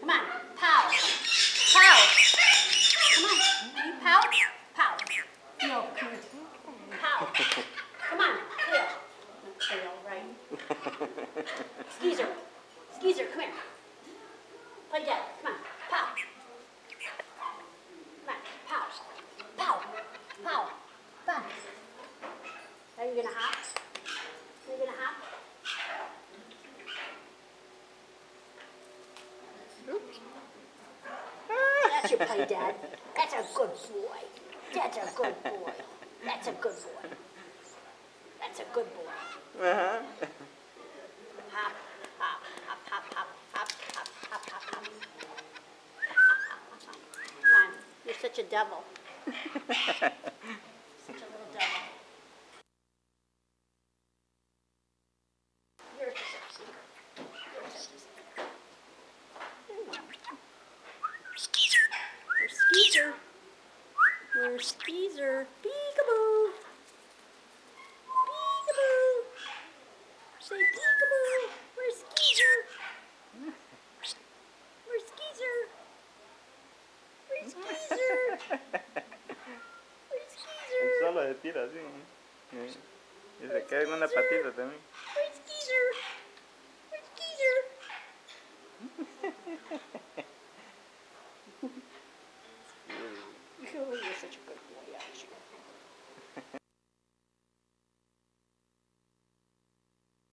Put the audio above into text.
Come on, pow, pow. Come on, can you pow? Pow. No, come here. Pow. Come on, Cleo. Not Cleo, right? Skeezer. Skeezer, come here. Play dead. Come on, pow. Come on, pow. Pow. Pow. Pow. Are you gonna hop? Are you gonna hop? Oops. That's your play, Dad. That's a good boy. That's a good boy. That's a good boy. That's a good boy. Uh-huh. Hop, hop, hop, hop, hop, hop, hop, hop, hop, hop. Come on, you're such a devil. Such a little devil. You're such a secret. You're such a secret. Where's Skeezer? Where's Skeezer? Peekaboo! Peekaboo! Say peekaboo! Where's Skeezer? Where's Skeezer? Where's Skeezer? Where's Skeezer? Solo se tira así. Y se cae con una patita también.